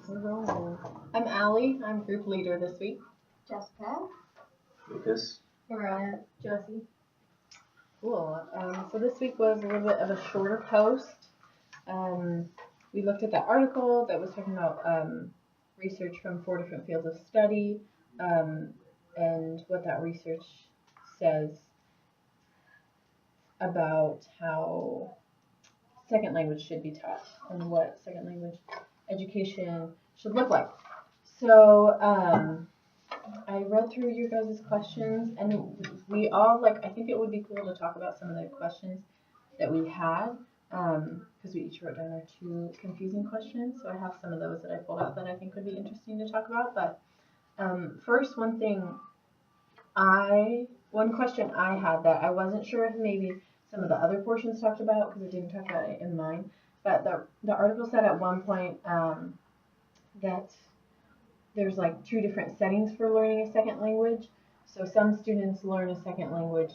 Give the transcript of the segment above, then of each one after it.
We're rolling. I'm Allie. I'm group leader this week. Jessica. Lucas. Mariah. Josie. Cool. So this week was a little bit of a shorter post. We looked at that article that was talking about research from 4 different fields of study and what that research says about how second language should be taught and what second language education should look like. So I read through your guys' questions, and we all, I think it would be cool to talk about some of the questions that we had, because we each wrote down our 2 confusing questions. So I have some of those that I pulled out that I think would be interesting to talk about. But first, one question I had that I wasn't sure if maybe some of the other portions talked about, because it didn't talk about it in mine, but the article said at one point that there's 2 different settings for learning a second language. So some students learn a second language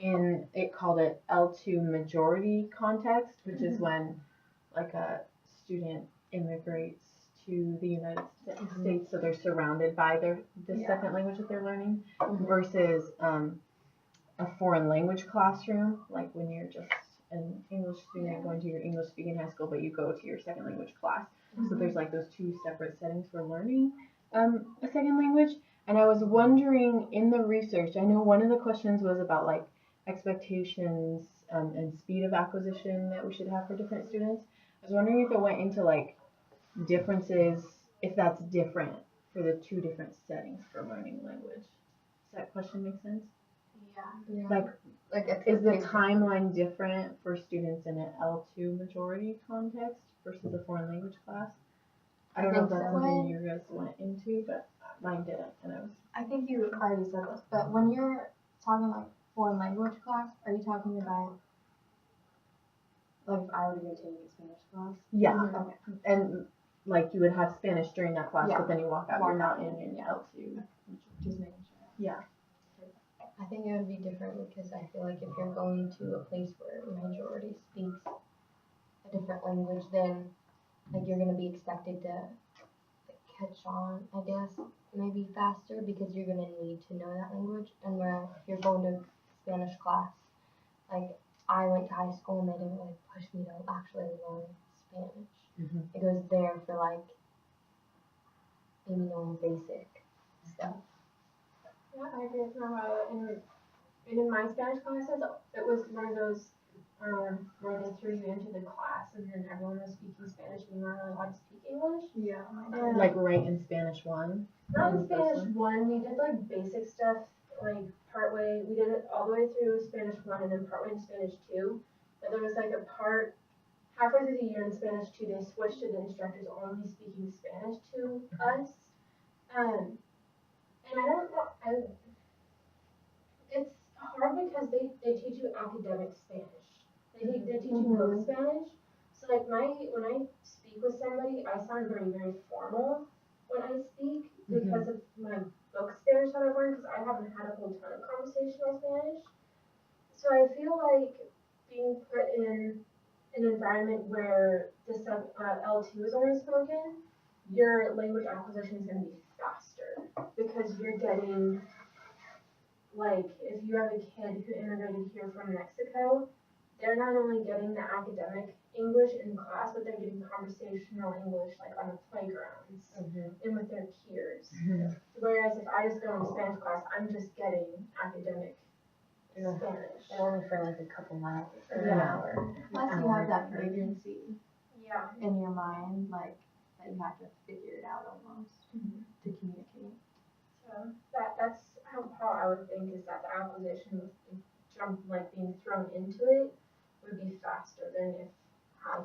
it called it L2 majority context, which is when a student immigrates to the United States, so they're surrounded by the second language that they're learning, versus a foreign language classroom, like when you're just an English student going to your English speaking high school, but you go to your second language class. So there's those 2 separate settings for learning a second language. And I was wondering in the research, I know one of the questions was about expectations and speed of acquisition that we should have for different students. I was wondering if it went into differences, if that's different for the 2 different settings for learning language. Does that question make sense? Yeah. Is the timeline different for students in an L2 majority context versus a foreign language class? I don't know if that's something you guys went into, but mine didn't, and I think you already said this, but when you're talking foreign language class, are you talking about if I were to go take a Spanish class? Yeah. Okay. And you would have Spanish during that class, but then you walk out, you're not in L2. Just making sure. Yeah. I think it would be different because I feel like if you're going to a place where a majority speaks a different language, then you're gonna be expected to catch on, I guess, maybe faster because you're gonna need to know that language. And where if you're going to Spanish class, I went to high school and they didn't really push me to actually learn Spanish. Mm-hmm. It was there for maybe knowing basic stuff. Yeah, I agree with Mariah. In my Spanish classes, it was one of those where they threw you into the class and then everyone was speaking Spanish and you weren't really allowed to speak English. Yeah. Right in Spanish 1? Not in Spanish 1, we did basic stuff, partway, we did it all the way through Spanish 1 and then partway in Spanish 2. But there was a part halfway through the year in Spanish 2, they switched to the instructors only speaking Spanish to us. And I don't know, it's hard because they teach you academic Spanish. They teach you book Spanish. So when I speak with somebody, I sound very, very formal when I speak because of my book Spanish that I've learned, because I haven't had a whole ton of conversational Spanish. So I feel being put in an environment where the L2 is only spoken, your language acquisition is going to be faster because you're getting, if you have a kid who immigrated here from Mexico, they're not only getting the academic English in class, but they're getting conversational English on the playgrounds and with their peers. Whereas if I just go in Spanish class, I'm just getting academic Spanish. And only for a couple miles or an hour. Plus you have that urgency Yeah. in your mind, that you have to figure it out almost to communicate. So that's how I would think is that the acquisition being thrown into it would be faster than if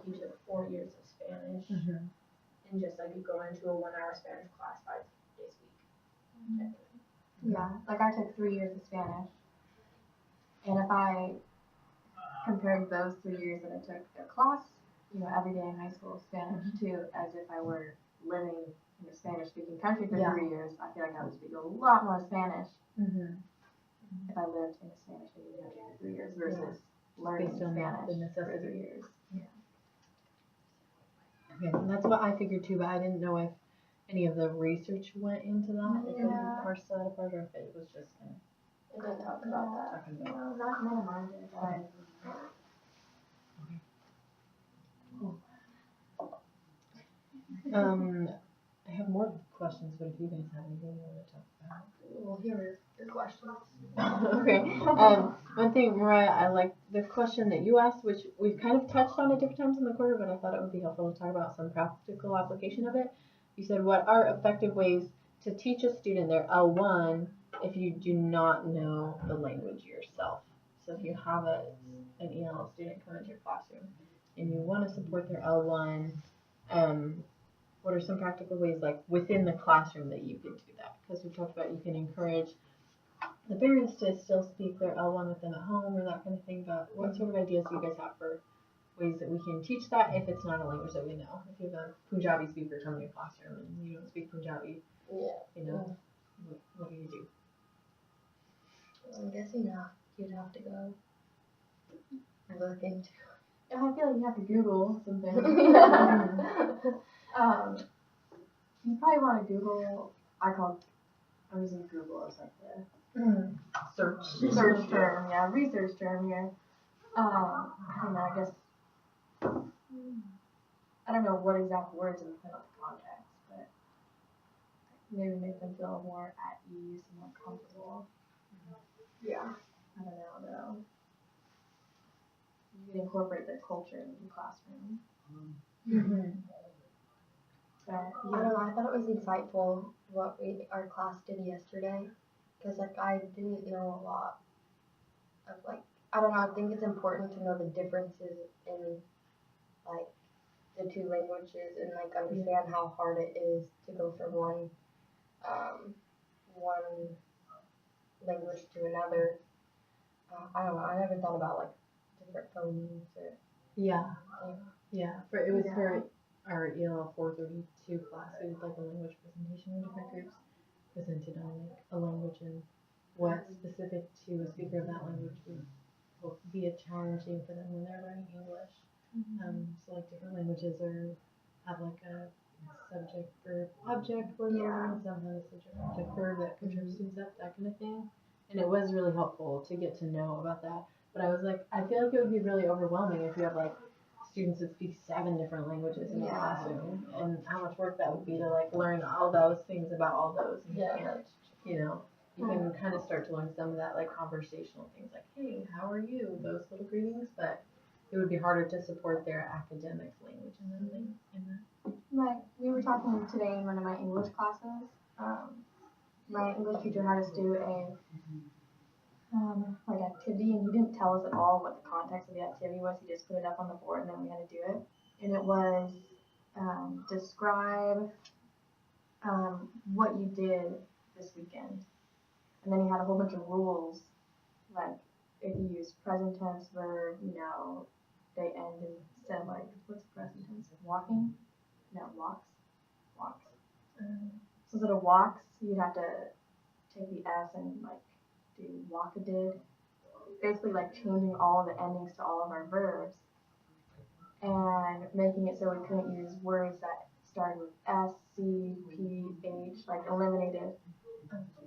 you took 4 years of Spanish and just you go into a 1-hour Spanish class 5 days a week. Yeah, I took 3 years of Spanish, and if I compared those 3 years that I took a class, every day in high school Spanish to as if I were living in a Spanish-speaking country for 3 years, I feel like I would speak a lot more Spanish if I lived in a Spanish-speaking country for 3 years versus learning Based on Spanish the for necessity. 3 years. Okay, and that's what I figured too, but I didn't know if any of the research went into that, if it Yeah. parsed that apart, or if it was just kind It didn't talk about of that. talking about. No, not none of mine did, but I have more questions, but if you guys have anything you want to talk about. We'll hear your questions. Okay. One thing, Mariah, I like the question that you asked, which we've kind of touched on at different times in the quarter, but I thought it would be helpful to talk about some practical application of it. You said, what are effective ways to teach a student their L1 if you do not know the language yourself? So if you have an ELL student come into your classroom and you want to support their L1, what are some practical ways, like within the classroom, that you could do that? Because we talked about you can encourage the parents to still speak their L1 with them at home or that kind of thing, but what sort of ideas do you guys have for ways that we can teach that if it's not a language that we know? If you have a Punjabi speaker come in your classroom and you don't speak Punjabi, what do you do? I'm guessing you'd have to go look into. I feel like you have to Google something. You probably want to Google. I'm using Google as like the Search term, research term here. I don't know. I guess I don't know what exact words in the context, but maybe make them feel more at ease and more comfortable. Yeah. I don't know though. You can incorporate their culture into the classroom. But I don't know. I thought it was insightful what our class did yesterday, because like I didn't know a lot of I don't know. I think it's important to know the differences in like the two languages and like understand how hard it is to go from one language to another. I don't know. I never thought about like different phonemes or. Yeah. It was for our ELL 432 class. We did like a language presentation in different groups, presented on like a language and what specific to a speaker of that language would be a challenging for them when they're learning English. So like different languages have like a subject verb object word order, and some have a subject object verb that can trip students up, that kind of thing. And it was really helpful to get to know about that. But I was like, I feel like it would be really overwhelming if you have like students that speak 7 different languages in a classroom, and how much work that would be to like learn all those things about all those. And you can kind of start to learn some of that like conversational things, like, hey, how are you? Those little greetings, but it would be harder to support their academic language in that. Like we were talking today in one of my English classes. My English teacher had us do a activity, and he didn't tell us at all what the context of the activity was. He just put it up on the board, and then we had to do it. And it was describe what you did this weekend. And then he had a whole bunch of rules, like if you use present tense verb, they end instead like, what's present tense? Walking? No, walks. So instead of walks, you'd have to take the S and like do walkadid. Basically like changing all the endings to all of our verbs and making it so we couldn't use words that started with S, C, P, H, like eliminated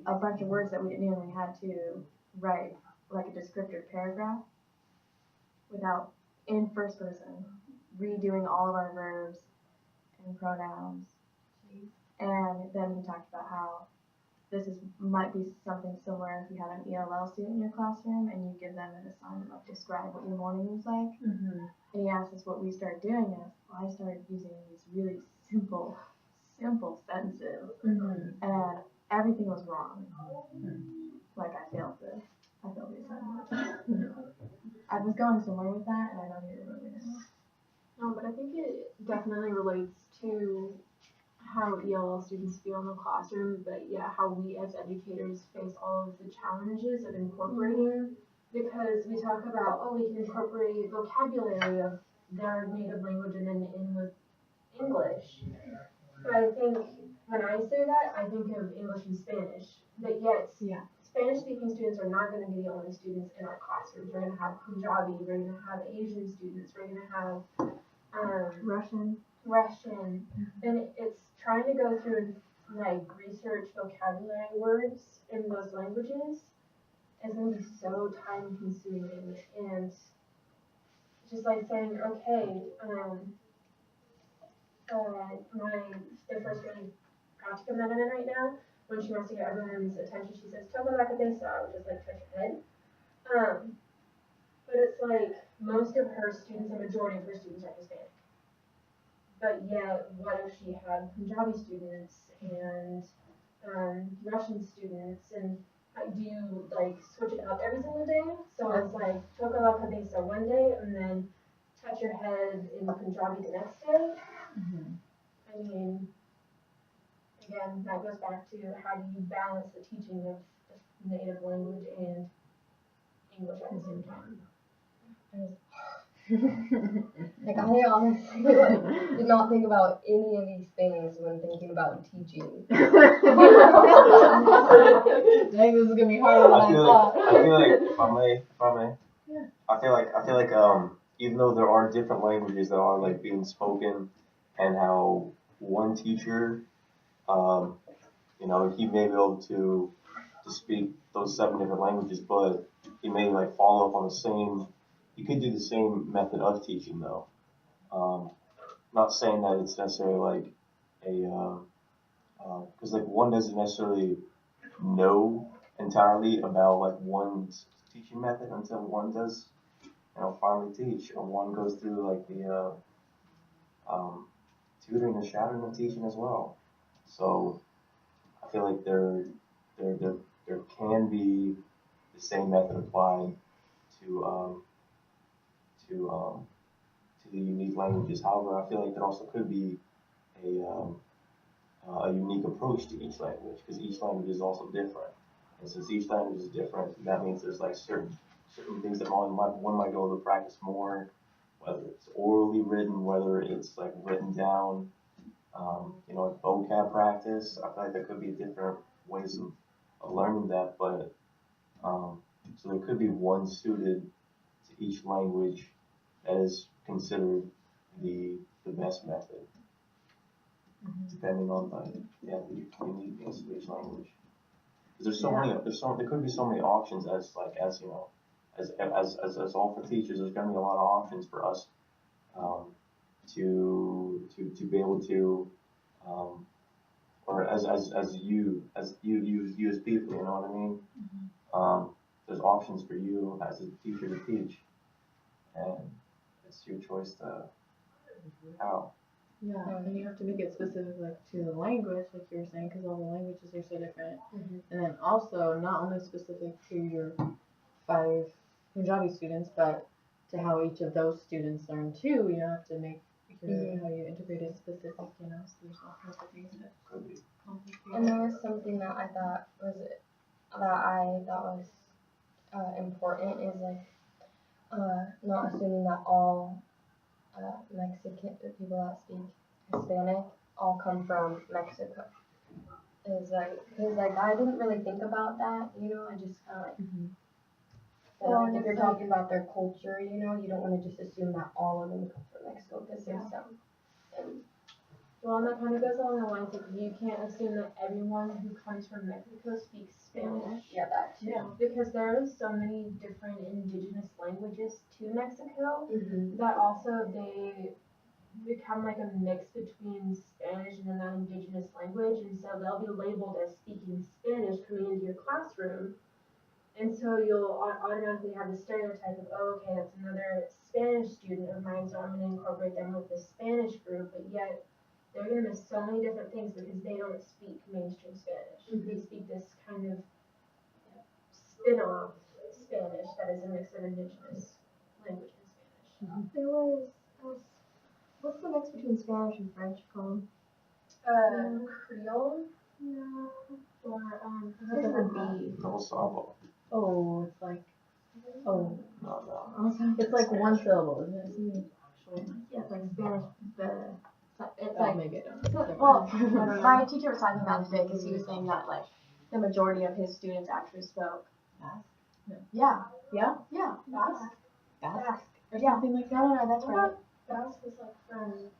a bunch of words that we didn't even. We had to write like a descriptive paragraph without, in first person, redoing all of our verbs and pronouns. And then he talked about how might be something similar if you had an ELL student in your classroom and you give them an assignment like describe what your morning was like. And he asked us what we started doing, and I started using these really simple sentences, and everything was wrong. Like I failed the assignment. I was going somewhere with that, and I don't even remember now. No, but I think it definitely relates to how ELL students feel in the classroom, but how we as educators face all of the challenges of incorporating, because we talk about, we can incorporate vocabulary of their native language and then in with English. But I think when I say that, I think of English and Spanish, but yet Spanish-speaking students are not going to be the only students in our classrooms. We're going to have Punjabi, we're going to have Asian students, we're going to have Russian. Russian, and it's trying to go through and like research vocabulary words in those languages is going to be so time consuming, and just like saying, okay, the first grade practicum that I'm in right now, when she wants to get everyone's attention, she says, "Toca la cabeza," which is like touch your head. But it's like most of her students, the majority of her students are Hispanic. But yet, what if she had Punjabi students and Russian students, and do you like switch it up every single day? So it's like toca la cabeza one day, and then touch your head in Punjabi the next day. I mean, again, that goes back to how do you balance the teaching of the native language and English at the same time. Like, I honestly did not think about any of these things when thinking about teaching. Dang, this is gonna be harder than I thought. I feel like if I may, Yeah. I feel like even though there are different languages that are like being spoken, and how one teacher, he may be able to speak those 7 different languages, but he may like follow up on the same. You could do the same method of teaching though. Not saying that it's necessarily like because like one doesn't necessarily know entirely about like one's teaching method until one does, finally teach, or one goes through like the tutoring and shadowing of teaching as well. So I feel like there can be the same method applied to the unique languages. However, I feel like there also could be a unique approach to each language, because each language is also different. And since each language is different, that means there's like certain things that one might go to practice more, whether it's orally written, whether it's like written down, like vocab practice. I feel like there could be different ways of learning that, but so there could be one suited to each language that is considered the best method, depending on the uniqueness of each language. Because there could be so many options as all for teachers. There's going to be a lot of options for us to be able to, or as you as people, you know what I mean? There's options for you as a teacher to teach, and it's your choice to how. Yeah, and you have to make it specific like to the language, like you were saying, because all the languages are so different. And then also not only specific to your 5 Punjabi students, but to how each of those students learn too. You have to make how you integrate it specific, so there's all kinds of things that complicate. And there was something that I thought was important is like not assuming that all Mexican people that speak Hispanic all come from Mexico. Is like, because like I didn't really think about that, I just kind of like. So like if you're talking about their culture, you don't want to just assume that all of them come from Mexico, because there's some. Well, and that kind of goes along the lines of you can't assume that everyone who comes from Mexico speaks Spanish. Yeah, that too. Yeah, because there are so many different indigenous languages to Mexico that also they become like a mix between Spanish and a non-indigenous language, and so they'll be labeled as speaking Spanish coming into your classroom. And so you'll automatically have the stereotype of, oh, okay, that's another Spanish student of mine, so I'm going to incorporate them with the Spanish group, but yet they're going to miss so many different things because they don't speak mainstream Spanish. They speak this kind of spin-off Spanish that is a mix of indigenous language and Spanish. There was, what's the mix between Spanish and French called? Creole? No. Or, Starts with a B. Double syllable. Oh, it's like, No. it's like one syllable, isn't it? Yeah, it's like Spanish, it's Oh, like, maybe I don't. well, my teacher was talking about today because he was saying that like the majority of his students actually spoke. Basque? No. Yeah. Yeah? Yeah. Basque? Basque. Or Yeah. something like that? No, that's right. Basque was like from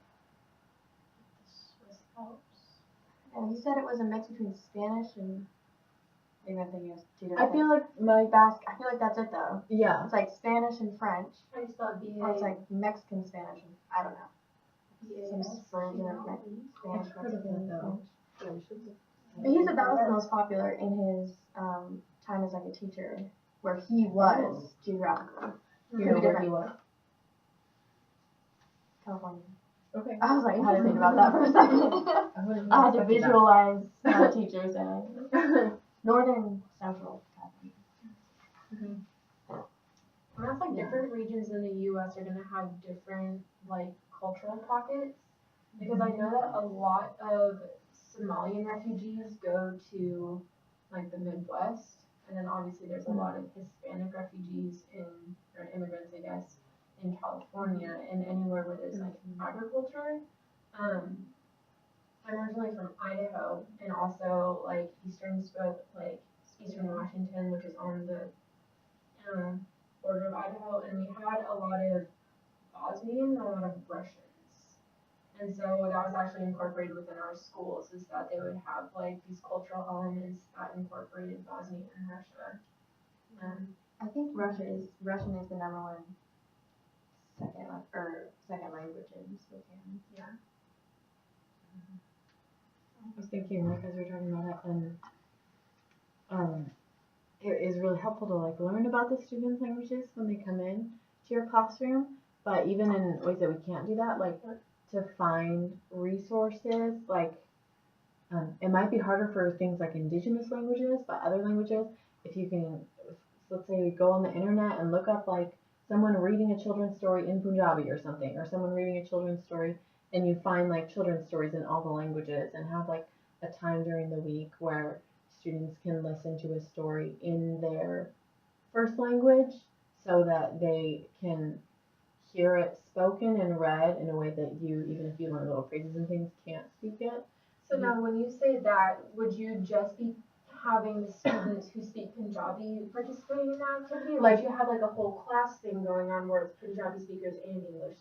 you said it was a mix between Spanish and maybe I'm thinking of two different I feel things. like my Basque. I feel like that's it though. yeah. It's like Spanish and French. How do you spell it? Or it's like Mexican Spanish. And, I don't know. Some B-A-S. version of Spanish, I've heard of Mexican, that, though. French. But he said that was the most popular in his time as like a teacher, where he was geographically. You Could know be where different. he was. California. Okay. I was like, how to think about that for a second. I had to visualize teachers saying Northern Central California. And that's like different regions in the U.S. are gonna have different like cultural pockets, because I know that a lot of Somalian refugees go to like the Midwest, and then obviously there's a lot of Hispanic refugees or immigrants, I guess, in California and anywhere where there's like agriculture. I'm originally from Idaho, and also like Eastern Washington, which is on the border of Idaho, and we had a lot of Bosnian and a lot of Russians. And so that was actually incorporated within our schools, is that they would have like these cultural elements that incorporated Bosnia and Russia. I think Russian is the number one second language in Spokane. Yeah. I was thinking, like, as we were talking about it, and it is really helpful to like learn about the students' languages when they come in to your classroom. But even in ways that we can't do that, like to find resources, like it might be harder for things like indigenous languages, but other languages, if you can, let's say, go on the internet and look up like someone reading a children's story in Punjabi or something, or someone reading a children's story, and you find like children's stories in all the languages, and have like a time during the week where students can listen to a story in their first language so that they can hear it spoken and read in a way that you, even if you learn little phrases and things, can't speak it. So now when you say that, would you just be having the students who speak Punjabi participating in that activity, or Like- would you have like a whole class thing going on where it's Punjabi speakers and English?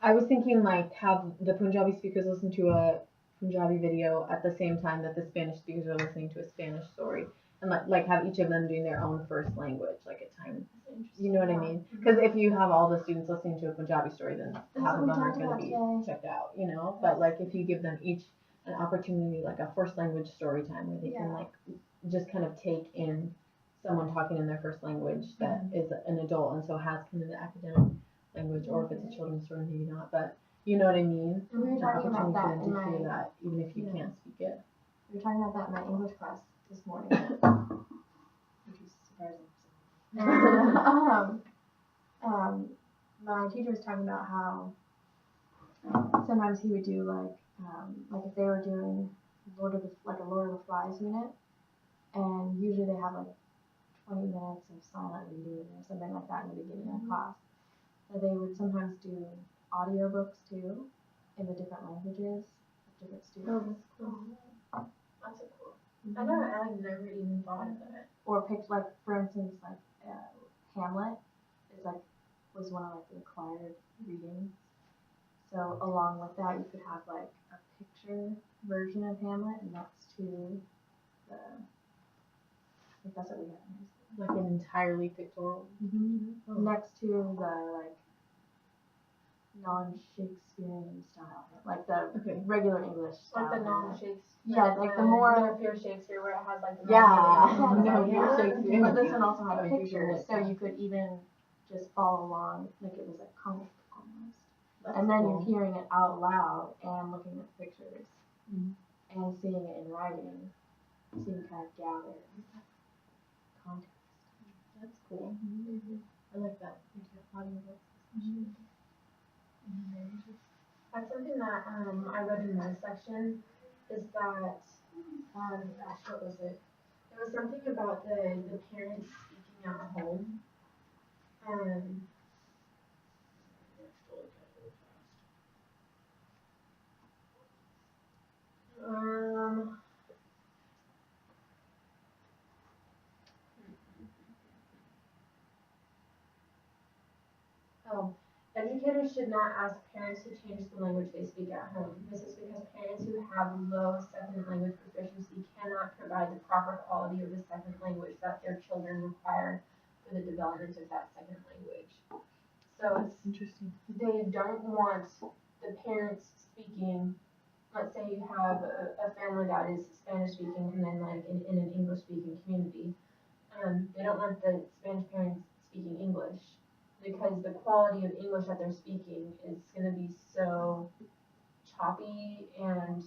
I was thinking like have the Punjabi speakers listen to a Punjabi video at the same time that the Spanish speakers are listening to a Spanish story, and like have each of them doing their own first language, like at times. You know what I mean? Because if you have all the students listening to a Punjabi story, then half of them are going to be checked out, you know? But like if you give them each an opportunity, like a first language story time where they can like just kind of take in someone talking in their first language that is an adult and so has kind of the academic language, or if it's a children's story, maybe not, but you know what I mean? We were An talking about opportunity that for in them to hear my that, even if you can't speak it. we were talking about that in my English class this morning, which was surprising. And, my teacher was talking about how sometimes he would do like if they were doing a Lord of the Flies unit, and usually they have like 20 minutes of silent reading or something like that in the beginning of class. But they would sometimes do audiobooks too in the different languages of different students. That's so cool. I never even thought of that. Or pick like, for instance, like Hamlet is like was one of like the required readings. So along with that, you could have like a picture version of Hamlet next to the. I think that's what we have in high school. Like an entirely pictorial. Next to the like non-Shakespearean style, like the regular English style. Like the non-Shakespeare. Yeah, like the more. No Fear Shakespeare, where it has like the. No Fear Shakespeare. But this one also had Sorry, pictures, so picture. you could even just follow along, like it was a comic book almost. That's And then cool. you're hearing it out loud and looking at the pictures and seeing it in writing, so you kind of gather context. That's cool. I like that. That's something that I read in this section, is that gosh, what was it? It was something about the parents speaking at home. Educators should not ask parents to change the language they speak at home. This is because parents who have low second language proficiency cannot provide the proper quality of the second language that their children require for the development of that second language. So it's, Interesting. they don't want the parents speaking, let's say you have a family that is Spanish speaking and then like in an English speaking community. They don't want the Spanish parents speaking English because the quality of English that they're speaking is going to be so choppy and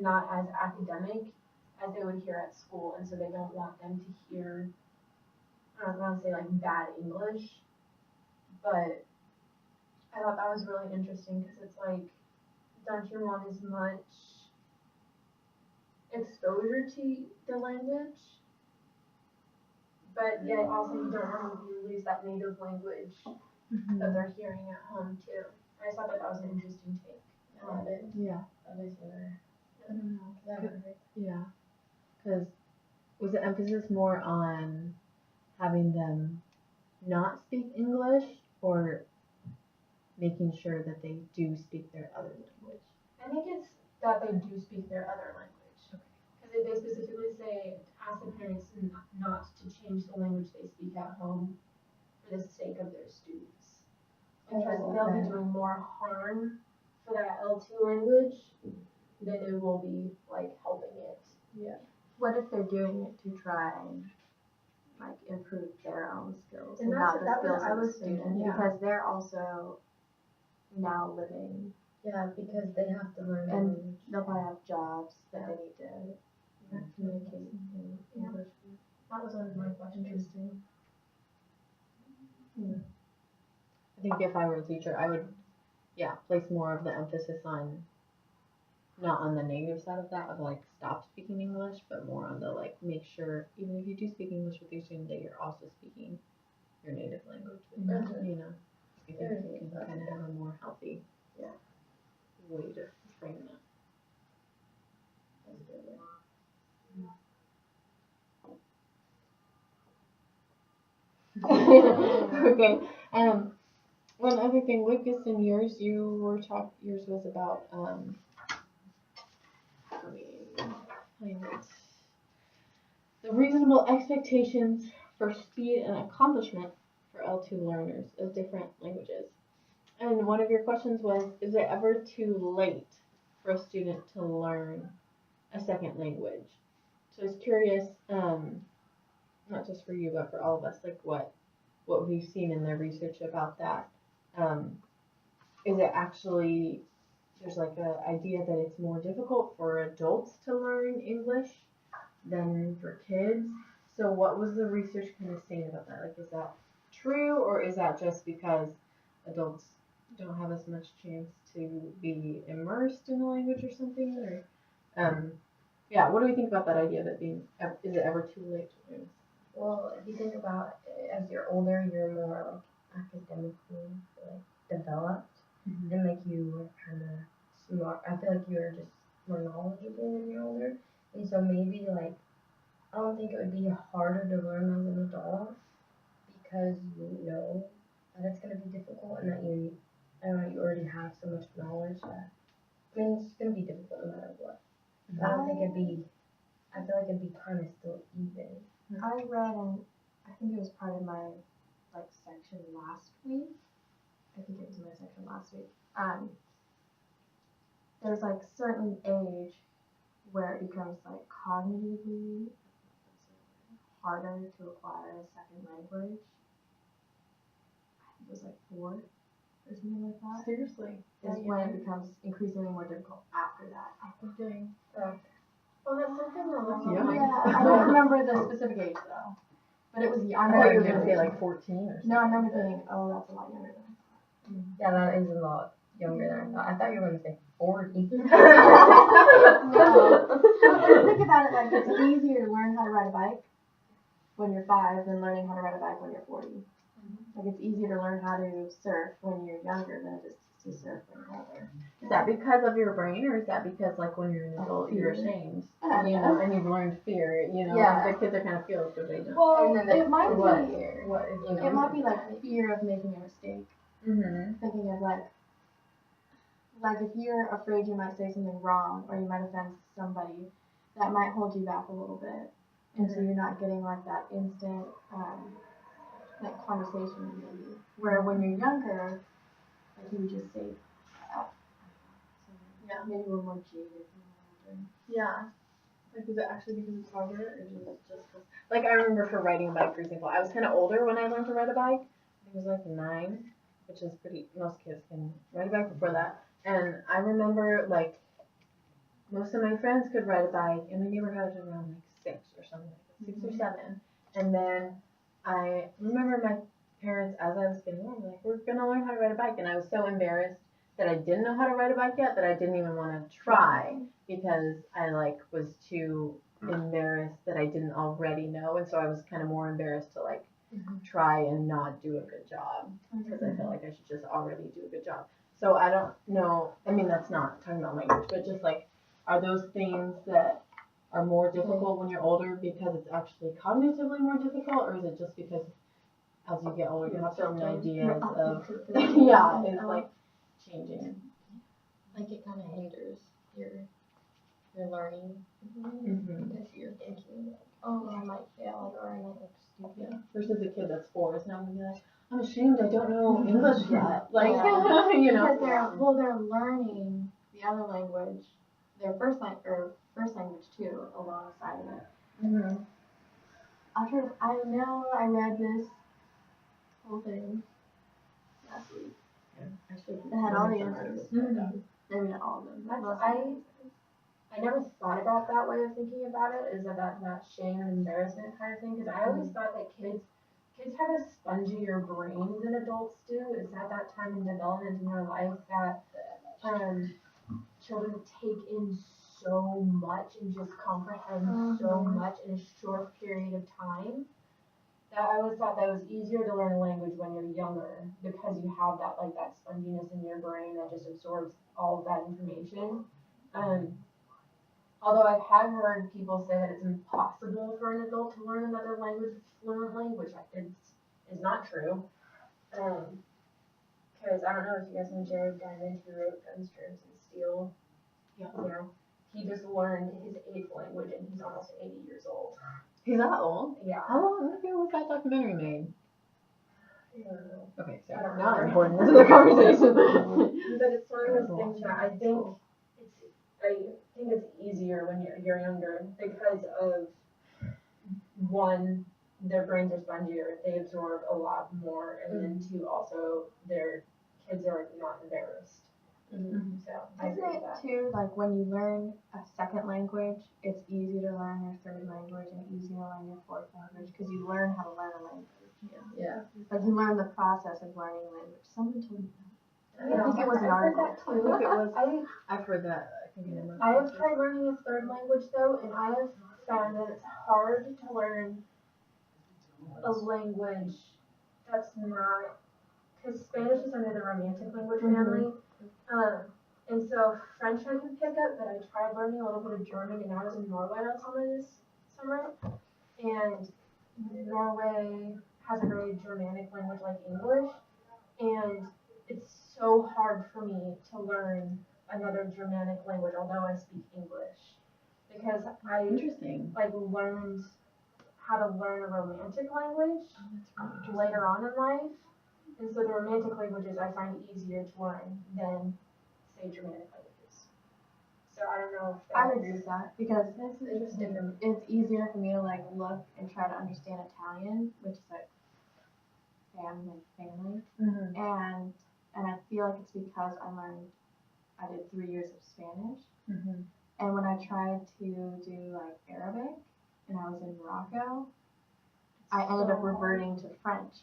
not as academic as they would hear at school, and so they don't want them to hear, I don't want to say like bad English, but I thought that was really interesting because it's like, don't you want as much exposure to the language, but yet also you don't want to lose that native language that they're hearing at home too. I just thought that was an interesting take. I love it. Yeah. That is your, I don't know. that would hurt. Yeah. Because was the emphasis more on having them not speak English or making sure that they do speak their other language? I think it's that they do speak their other language. Because they specifically say, ask the parents not to change the language they speak at home for the sake of their students. Because they'll be doing more harm for that L2 language than they will be like helping it. Yeah. What if they're doing it to try and like improve their own skills And and that's not the what skills I of the was thinking, student? yeah. Because they're also now living, Yeah, because they have to learn And language. they'll probably have jobs that they need to communicate in English. That was one of my questions. Interesting. I think if I were a teacher, I would, place more of the emphasis on, not on the negative side of that, of like stop speaking English, but more on the like make sure, even if you do speak English with your student, that you're also speaking your native language with them, you know. I think you can kind of have a more healthy way to frame that. Okay. One other thing, Lucas, in yours, yours was about, let me find it. The reasonable expectations for speed and accomplishment for L2 learners of different languages. And one of your questions was, is it ever too late for a student to learn a second language? So I was curious, not just for you, but for all of us, like what we've seen in their research about that. Is it actually, there's like an idea that it's more difficult for adults to learn English than for kids. So what was the research kind of saying about that? Like, is that true, or is that just because adults don't have as much chance to be immersed in the language or something? Or, what do we think about that idea of it being, is it ever too late to learn? Well, if you think about it, as you're older, you're more like academically like developed, and like you were kind of smart. I feel like you're just more knowledgeable when you're older, and so maybe like I don't think it would be harder to learn as an adult because you know that it's gonna be difficult and that you already have so much knowledge that I mean it's gonna be difficult no matter what. But I don't think it'd be. I feel like it'd be kind of still even. I read, and I think it was part of my like section last week. I think it was my section last week. There's like certain age where it becomes like cognitively harder to acquire a second language. I think it was like 4 or something like that. Seriously? Is when it becomes increasingly more difficult after that. Dang. Well, that's something along the Yeah. lines. Yeah, I don't remember the specific age though. But it was, I I remember thought you it were gonna was say like 14 or something. No, I remember thinking, oh, that's a lot younger than Yeah, that is a lot younger than I thought. I thought you were gonna say 40. No. Think about it like it's easier to learn how to ride a bike when you're 5 than learning how to ride a bike when you're 40. Like it's easier to learn how to surf when you're younger than it is to surf when you're older. Is that because of your brain, or is that because like when you're an adult you're ashamed, you know, and you've learned fear, you know, Yeah. the kids are kind of fearless because they don't. Well, And then it might what- be. What is, you know, It might be like fear of making a mistake. Mm-hmm. Thinking of like, like if you're afraid you might say something wrong or you might offend somebody, that might hold you back a little bit. And so you're not getting like that instant like conversation maybe. Where when you're younger, like you would just say that. So Yeah. maybe we're more jaded when we're older. Yeah. Like, was it actually because it's harder, or just because? Like, I remember for riding a bike, for example, I was kind of older when I learned to ride a bike. I think it was like 9, which is pretty. Most kids can ride a bike before that. And I remember like most of my friends could ride a bike, and my neighbor had it around like 6 or something like that, 6 or 7. And then I remember my parents, as I was getting older, like, we're gonna learn how to ride a bike, and I was so embarrassed that I didn't know how to ride a bike yet that I didn't even want to try because I like was too embarrassed that I didn't already know, and so I was kind of more embarrassed to like try and not do a good job because I felt like I should just already do a good job. So I don't know. I mean, that's not talking about language, but just like, are those things that are more difficult when you're older because it's actually cognitively more difficult, or is it just because as you get older you have certain ideas of yeah, it's like changing. Like it kind of hinders your learning because you're thinking like, oh, I might fail or I might look stupid. Yeah. Versus a kid that's 4 is not gonna be like, I'm ashamed I don't know English yet. Like you know. Because they're learning the other language, their first language too, alongside of it. I read this whole thing last week. It had all the answers. Maybe not all of them. I never thought about that way of thinking about it, is that shame and embarrassment kind of thing, because I always thought that kids have a spongier brain than adults do. It's at that time in development in their life that children take in so much and just comprehend so much in a short period of time. That I always thought that it was easier to learn a language when you're younger because you have that sponginess in your brain that just absorbs all of that information. Although I have heard people say that it's impossible for an adult to learn another language fluently, which is not true. Because I don't know if you guys know Jared Diamond, who wrote Guns, Germs, and Steel. Yeah. You know, he just learned his 8th language and he's almost 80 years old. He's that old? Yeah. How long ago was that documentary made? I don't know. Okay, so I don't not remember. important to the conversation. But it's one of those things that I think it's easier when you're younger because of, one, their brains are spongier, they absorb a lot more, and then 2, also their kids are not embarrassed. So I agree with that. Too, like when you learn a second language, it's easy to learn your third language and easy to learn your fourth language because you learn how to learn a language. Yeah. Like you learn the process of learning a language. Someone told me that. Yeah, I think it was an article. I think it was. I've heard that. I have tried learning a third language though, and I have found that it's hard to learn a language that's not, because Spanish is under the Romantic language family, and so French I can pick up, but I tried learning a little bit of German, and I was in Norway on summer, and Norway has a very Germanic language like English, and it's so hard for me to learn another Germanic language, although I speak English, because I learned how to learn a Romantic language later on in life, and so the Romantic languages I find easier to learn than, say, Germanic languages. So I don't know if I would agree with that because it's different. it's easier for me to like look and try to understand Italian, which is like family, and I feel like it's because I did 3 years of Spanish, and when I tried to do like Arabic, and I was in Morocco, I ended up reverting to French.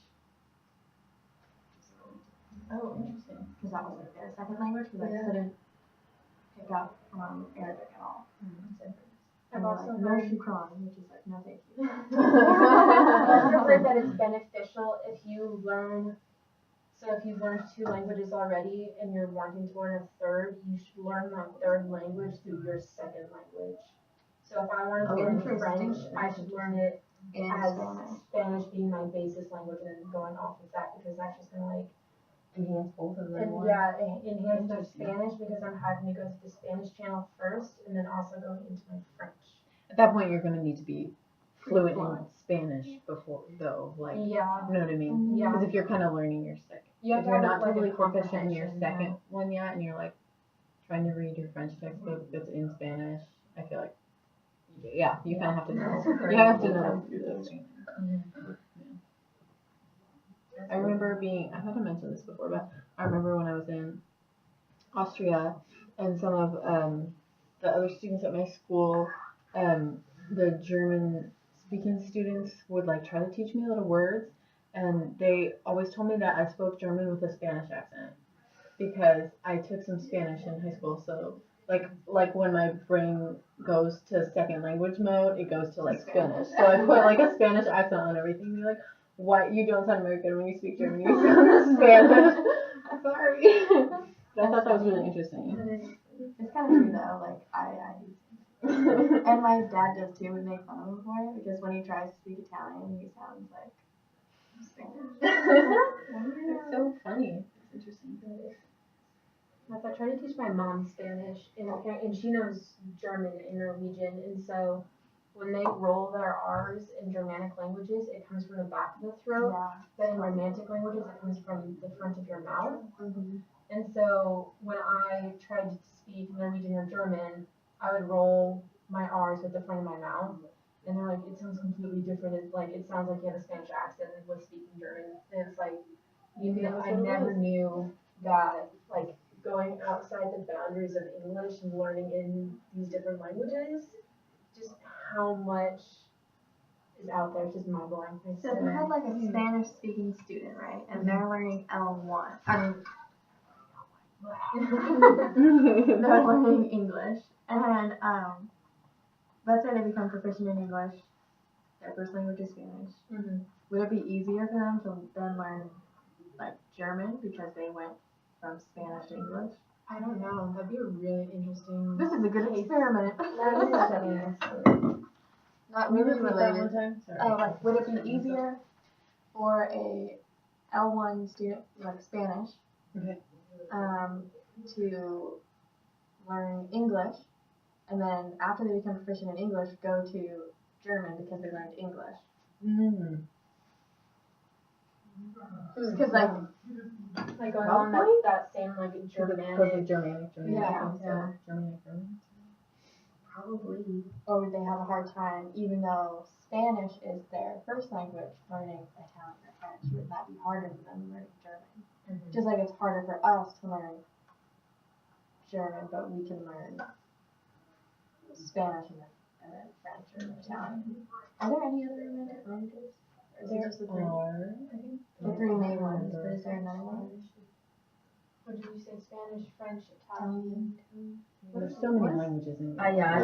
Oh, interesting. Because that was like their second language, because I couldn't pick up Arabic at all. I've also no heard shukran, which is like no thank you. I've also heard that it's beneficial if you learn. So if you've learned 2 languages already and you're wanting to learn a third, you should learn that third language through your second language. So if I wanted to learn French, I should learn it as Spanish being my basis language and then going off of that, because that's just gonna enhance both of them And more. yeah, enhance their Interesting. Spanish because I'm having to go to the Spanish channel first and then also going into my French. At that point, you're going to need to be fluent in Fluent. Spanish before, though. Like, Yeah. you know what I mean? Yeah. Because if you're kind of learning your second, You have if to you're have, not like, a totally proficient in your comprehension, second one yet, and you're like trying to read your French textbook that's in Spanish, I feel like, yeah, you kind of have to know. You have to know. I remember I haven't mentioned this before, but I remember when I was in Austria and some of the other students at my school, the German speaking students would like try to teach me little words, and they always told me that I spoke German with a Spanish accent because I took some Spanish in high school. So like when my brain goes to second language mode, it goes to like Spanish. So I put like a Spanish accent on everything. They're like, "What? You don't sound American when you speak German. You sound Spanish." I'm sorry. But I thought that was really interesting. It's kind of true though. Like I do. And my dad does too. We make fun of him for it because when he tries to speak Italian, he sounds like Spanish. It's so funny. It's interesting. I try to teach my mom Spanish, and she knows German and Norwegian, and so when they roll their R's in Germanic languages, it comes from the back of the throat, Yeah. but in Romantic languages, it comes from the front of your mouth. Mm-hmm. And so when I tried to speak Norwegian or German, I would roll my R's with the front of my mouth, and they're like, it sounds completely different. It's like, it sounds like you have a Spanish accent with speaking German. And it's like, I never knew that, like, going outside the boundaries of English and learning in these different languages, just how much is out there. It's just mind blowing. So if you had like a Spanish speaking student, right, and they're learning L1, they're learning English, and let's say they become proficient in English, their first language is Spanish. Mm-hmm. Would it be easier for them to then learn like German because they went from Spanish to English? I don't know. That'd be a really interesting. This is a good experiment. Not Can you really repeat that related. one time? Sorry. Like, would it be easier for a L1 student, like Spanish, Okay. to learn English, and then after they become proficient in English, go to German because they learned English? Mm. Because like, going on that same like Germanic. Germanic. Yeah. Germanic. probably, or would they have a hard time, even though Spanish is their first language, learning Italian or French? Would that be harder for them learning German? Mm-hmm. Just like it's harder for us to learn German, but we can learn Spanish and then French or Italian. Are there any other Romantic languages? Or is it just the three? I think The three main ones, but is there another one? What did you say? Spanish, French, Italian. there's so many languages in Yeah, I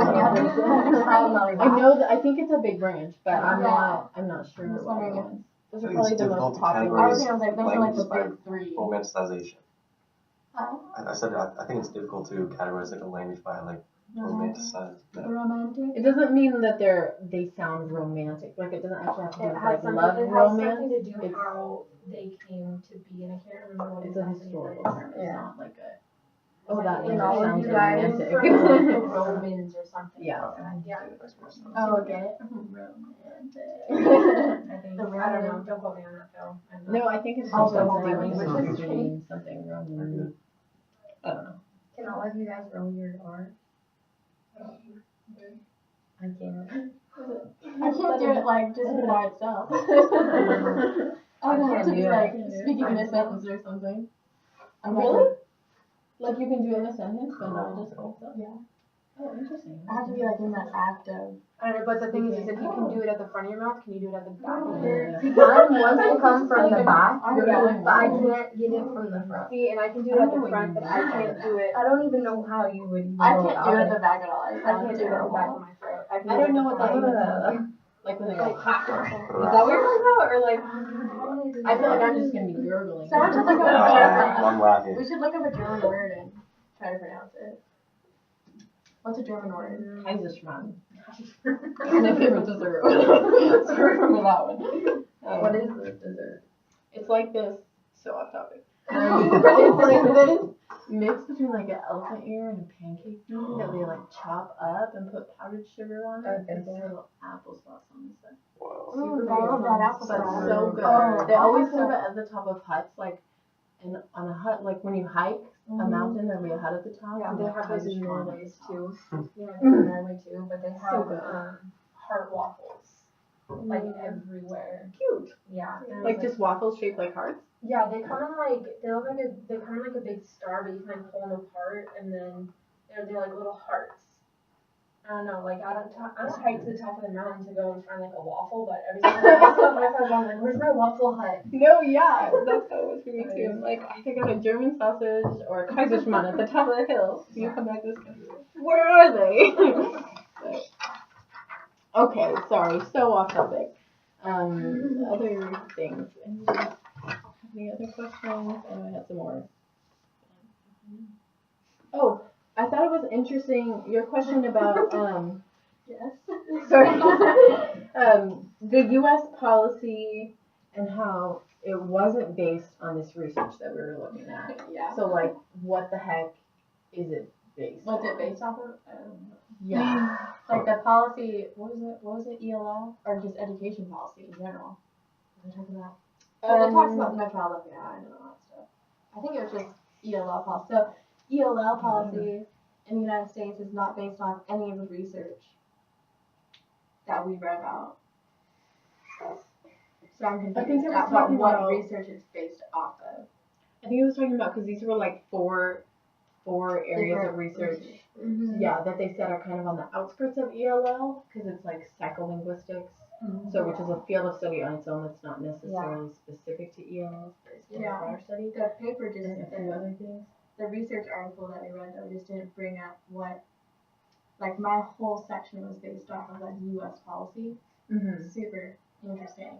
know that. I think it's a big branch, but I'm not sure. I'm just wondering if those I are think it's probably the difficult most to popular. I categorize was gonna say those are like the languages big three. romanticization. Huh? I said I think it's difficult to categorize like a language by like romanticize. The romantic. It doesn't mean that they sound romantic. Like it doesn't actually have to do It with has like something. love It has romance. something to do It's- how they came to be, and I can't remember what It's a exactly historical it is. term. It's Yeah. not like a. Oh, that And language all of sounds you guys romantic. from like the Romans or something. Yeah. Like that. Yeah. Oh, okay. I think. The I don't know. Roman. Don't quote me on that, Phil. I'm not- No, I think it's Also, also something language like history. doing something Roman. I don't know. Can all of you guys roll your R? I can't. I can't do it like just by itself. I would have to be like speaking in a sentence or something. Really? Like you can do it in a sentence, but not just also. Yeah. Oh, interesting. I have to be like in that act of. I don't know, but the thing is if you can do it at the front of your mouth, can you do it at the back of your Yeah. Mine wants to come from the back, I but know. I can't get it from the front. See, and I can do it at the front, but I can't do it. I don't even know how you would. I can't do it at the back at all. I can't do it at the back of my throat. I don't know what that even sounds like. Like when they go, ha! Is that what you're talking about? Or like, I feel like I'm just gonna be gurgling. So I should look up a I'm laughing. We should look up a German word and try to pronounce it. What's a German word? Kaiserschmarrn. My favorite dessert. So remember that one. What is this dessert? It's like this. So off topic. It's like this mix between like an elephant ear and a pancake bean that they like chop up and put powdered sugar on it and put a little applesauce on the side. Wow. Ooh, I love that But applesauce. so good. Oh, They always I serve it at the top of huts, like on a hut, like when you hike a mountain, there'll be a hut at the top. Yeah, and they that have those Kaiser in Schmarrn Norway too. Hmm. Yeah, in Norway too, but they So have good. heart waffles like everywhere. Cute. Yeah, and I Like was just waffles shaped like hearts. Yeah, they come in like they come in like a big star, but you can like pull them apart, and then they're like little hearts. I don't know, like I don't hike to the top of the mountain to go and find like a waffle, but every time I go my friends, I'm like, where's my waffle hut? No, yeah, that's how it was for me too. Like I think I got a German sausage or a Kaiser Schmarrn at the top of the hill. You come back this country. Where are they? But, okay, sorry, so off topic. Other things. Any other questions? I know I had some more. Oh, I thought it was interesting your question about yes. sorry the U.S. policy and how it wasn't based on this research that we were looking at. Yeah. So like, what the heck is it based? What's it on? based off of? Yeah. Like the policy, what was it, ELL? Or just education policy in general? What are we talking about? Well, it talks about neutrality, yeah, and all that stuff. I think it was just ELL policy. So, ELL policy in the United States is not based on any of the research that we read about. So I'm I think confused it was about talking what about- research it's based off of. I think it was talking about because these were like four areas of research. Yeah, that they said are kind of on the outskirts of ELL because it's like psycholinguistics. So, which is a field of study on its own that's not necessarily specific to ELL, but it's still a broader study. The paper just, And a few other things. the research article that we read though just didn't bring up what, like my whole section was based off of like U.S. policy. Mm-hmm. Super interesting.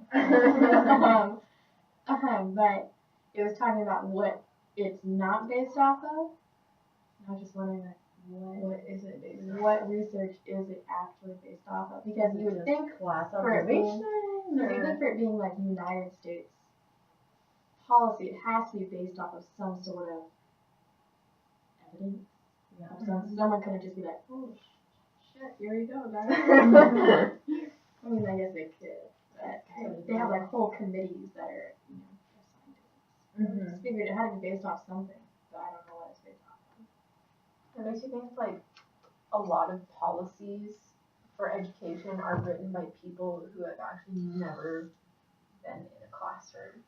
But it was talking about what it's not based off of. And I was just wondering like What is it based on? what research is it actually based off of? Because you would think class for it being- observation you think for it being like United States policy, it has to be based off of some sort of evidence. Someone couldn't just be like, oh shit, here we go, guys. I mean, I guess they could, but they have like whole committees that are, assigned to it. I just figured it had to be based off something, but I don't know what it's based off of. It makes you think like a lot of policies for education are written by people who have actually never been in a classroom.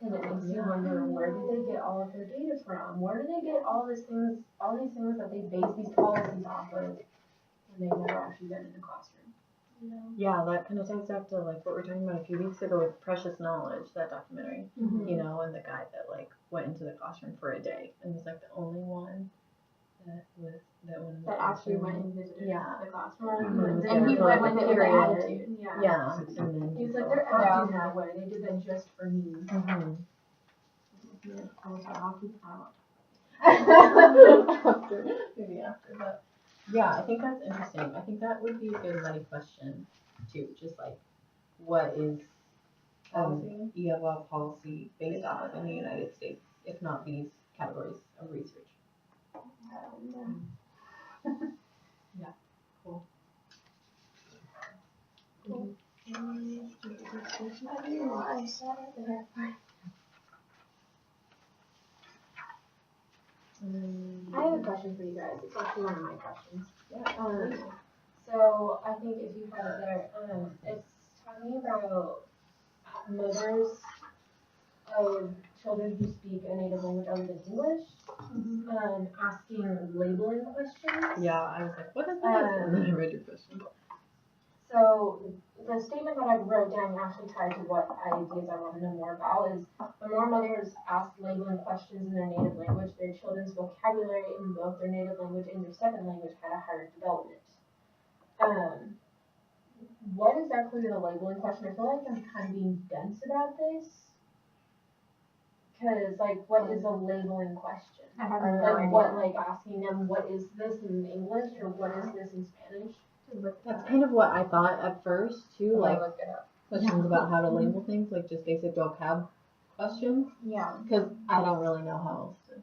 And it makes you wonder, where did they get all of their data from? Where do they get all these things that they base these policies off of when they've never actually been in a classroom? Yeah, that kind of ties back to like what we were talking about a few weeks ago with Precious Knowledge, that documentary, you know, and the guy that like went into the classroom for a day and was like the only one that went in the That actually classroom. went and visited Yeah. the classroom. Mhm. And he Yeah. went with it with an Period. attitude. Yeah, and then He's like, they're acting that way. They did that just for me. Mhm. I was at hockey. I don't know. Maybe after, but yeah, I think that's interesting. I think that would be a good money question too. Just like, what is ELL policy based off of in the United States, if not these categories of research? Yeah, cool. I have a question for you guys. It's actually one of my questions. Yeah. So I think if you have it there, it's talking about mothers of children who speak a native language other than English, asking labeling questions. Yeah, I was like, what is that? And then I read your question. So the statement that I wrote down actually tied to what ideas I want to know more about is the more mothers ask labeling questions in their native language, their children's vocabulary in both their native language and their second language had a higher development. What exactly is a labeling question? I feel like I'm kind of being dense about this. Because, like, what is a labeling question? I have Or, no like, idea. what, like, asking them, what is this in English, or what is this in Spanish? That's kind of what I thought at first too, like look it up. questions about how to label things, like just basic vocab questions, Yeah. because I don't really know how else to.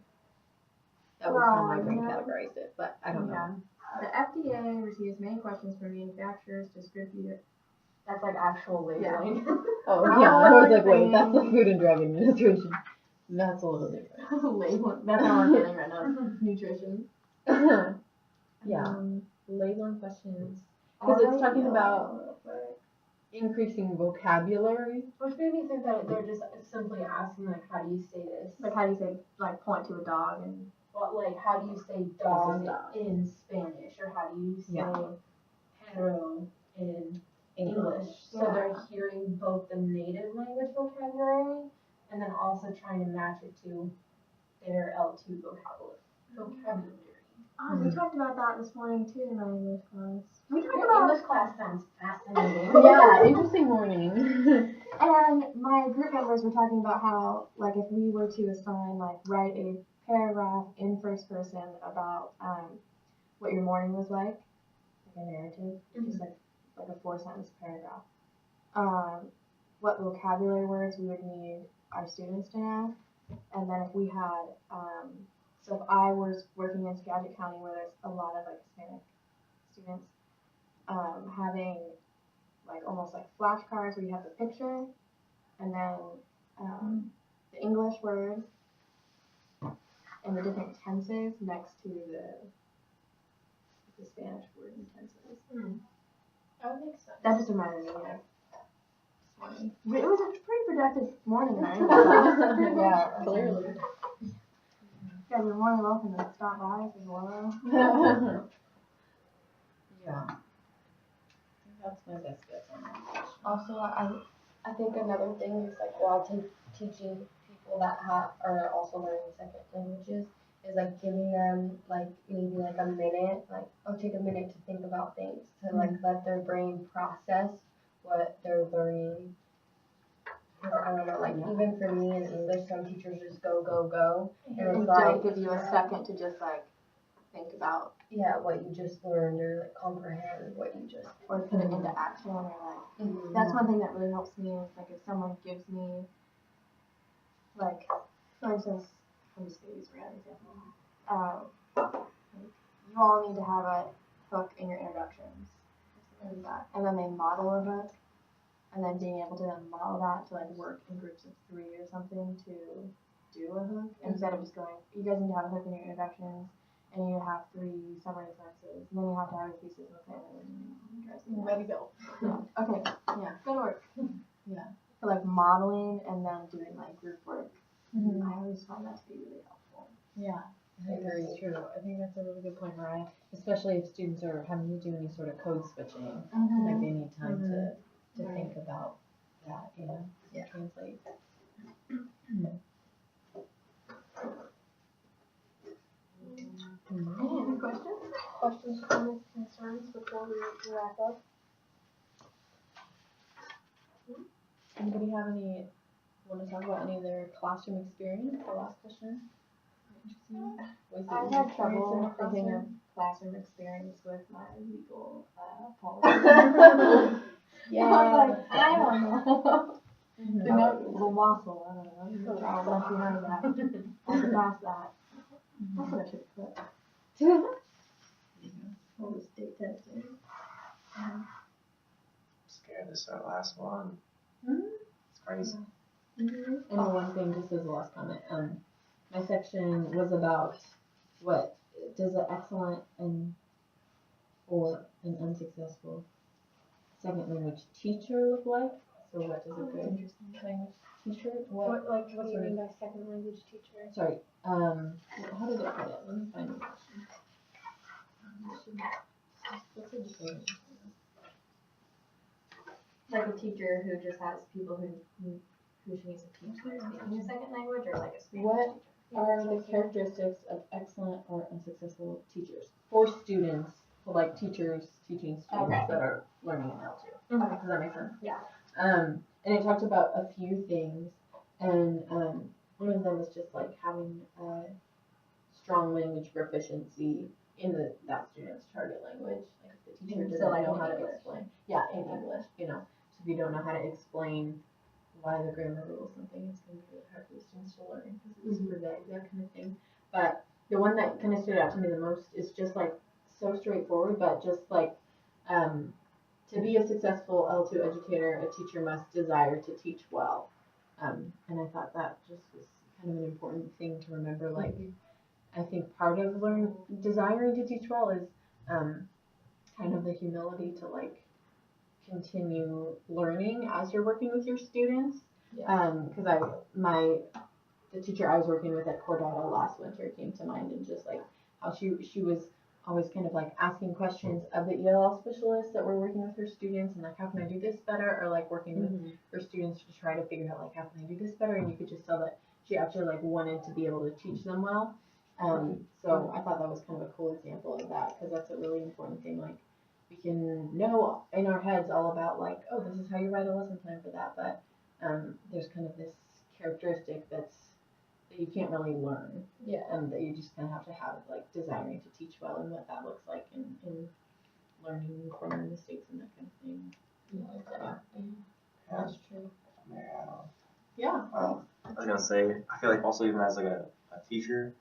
That was how my brain Well, yeah. categorized it, but I don't know. Yeah. The FDA receives many questions from manufacturers, distributors. That's like actual labeling. Oh yeah, I was like, wait, that's the Food and Drug Administration. That's a little different. Labeling. That's all we're getting right now. Nutrition. Yeah, labeling questions. Because it's talking about increasing vocabulary. Which made me think that they're just simply asking like, how do you say this? Like how do you say, like point to a dog and. Well, like, how do you say dog dog. in Spanish, or how do you say perro in English? So they're hearing both the native language vocabulary and then also trying to match it to their L2 vocabulary. Oh, we talked about that this morning too in my English class. We talked Your about. English class sounds fascinating. Yeah, interesting morning. And my group members were talking about how, like, if we were to assign, like, write a paragraph in first person about what your morning was like a narrative, just like a 4-sentence paragraph. What vocabulary words we would need our students to know, and then if we had, so if I was working in Skagit County where there's a lot of like Hispanic students, having like almost like flashcards where you have the picture, and then the English word and the different tenses next to the Spanish word and tenses. That makes sense. That just reminded me of this morning. It was a pretty productive morning in our English class. Yeah, clearly. You guys are more than welcome to stop by as well. Yeah. That's my best guess on that. Also, I think another thing is like while teaching people that are also learning second languages is like giving them like maybe like a minute, like take a minute to think about things, to like let their brain process what they're learning. I don't know, like even for me in English, some teachers just go, and And it's like don't give you a second to just like think about what you just learned or like comprehend what you just. or put it into action or like that's one thing that really helps me is like if someone gives me like for instance, I'll just use a random example. You all need to have a hook in your introductions. Something like that. And then they model a hook. And then being able to then model that to like work in groups of 3 or something to do a hook instead of just going, you guys need to have a hook in your introductions and you have 3 summary sentences and then you have to have a thesis with it and Ready to go. yeah. Okay. Yeah. Good work. Yeah. So like modeling and then doing like group work. I always find that to be really helpful. Yeah. I think that's true. I think that's a really good point, Mariah. Especially if students are having to do any sort of code switching. Like they need time to think about that, you know, translate. Any other questions? Questions, comments, concerns before we wrap up? Anybody have want to talk about any of their classroom experience? The last question. I had trouble thinking of classroom experience with my legal policy. Yeah. I was like, I don't know. The waffle, I don't know. I'll left behind that. I'll get past that. That's what I should have put. All the state testing. Scared this our last one. It's crazy. And one thing, just as a last comment, my section was about what does an excellent or an unsuccessful second language teacher look like? So what does a good language teacher? What do you mean by second language teacher? Sorry. How did it put it? Let me find the question. Like a teacher who just has people who she needs to teach their speaking a second language or like a Spanish What teacher? are the characteristics of excellent or unsuccessful teachers for students, for like teachers teaching students that are learning in L2? Okay. Does that make sense? Yeah. And it talked about a few things, and one of them was just like having a strong language proficiency in that student's target language. Like if the teacher doesn't know how to explain, in English, you know. So if you don't know how to explain why the grammar rule is something, it's going to be really super vague, that kind of thing. But the one that kind of stood out to me the most is just like so straightforward, but just like to be a successful L2 educator, a teacher must desire to teach well. And I thought that just was kind of an important thing to remember. Like, I think part of desiring to teach well is kind of the humility to like continue learning as you're working with your students. Because the teacher I was working with at Cordado last winter came to mind, and just like how she was always kind of like asking questions of the ELL specialists that were working with her students, and like, how can I do this better, or like working with her students to try to figure out like, how can I do this better, and you could just tell that she actually like wanted to be able to teach them well. So I thought that was kind of a cool example of that, because that's a really important thing. Like, we can know in our heads all about like, oh, this is how you write a lesson plan for that, but there's kind of this characteristic that you can't really learn. And that you just kind of have to have like desiring to teach well, and what that looks like in learning from your mistakes and that kind of thing. That's true. Yeah. I was gonna say, I feel like also even as like a teacher,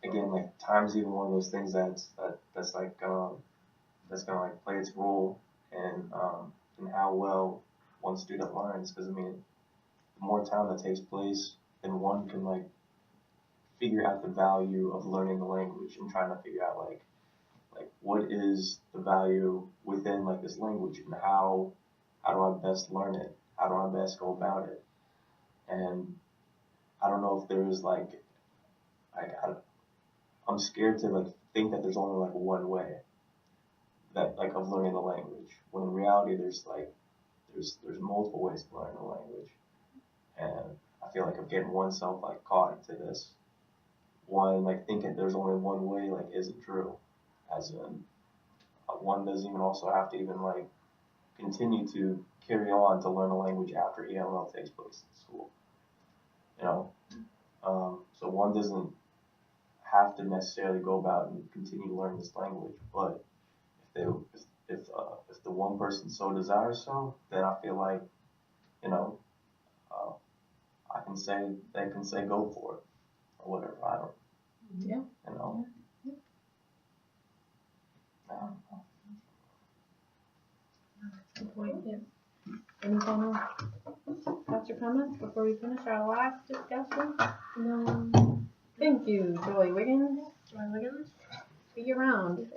again, like time's even one of those things that's like that's gonna like play its role in how well one student learns. Because I mean, the more time that takes place, then one can like figure out the value of learning the language and trying to figure out like what is the value within like this language, and how do I best learn it? How do I best go about it? And I don't know if there's like I'm scared to like think that there's only like one way that like of learning the language, when in reality there's multiple ways to learn the language. And I feel like I'm getting oneself like caught into this one, like thinking there's only one way, like isn't true. As in, one doesn't even also have to even like continue to carry on to learn a language after ELL takes place in school. You know, so one doesn't have to necessarily go about and continue to learn this language, but if the one person so desires so, then I feel like, you know, they can say go for it or whatever. I don't. Yeah. You know. Yeah. I don't know. Good point. Yeah. Any final thoughts or comments before we finish our last discussion? No. Thank you, Joy Wiggins. Joy Wiggins. See you around.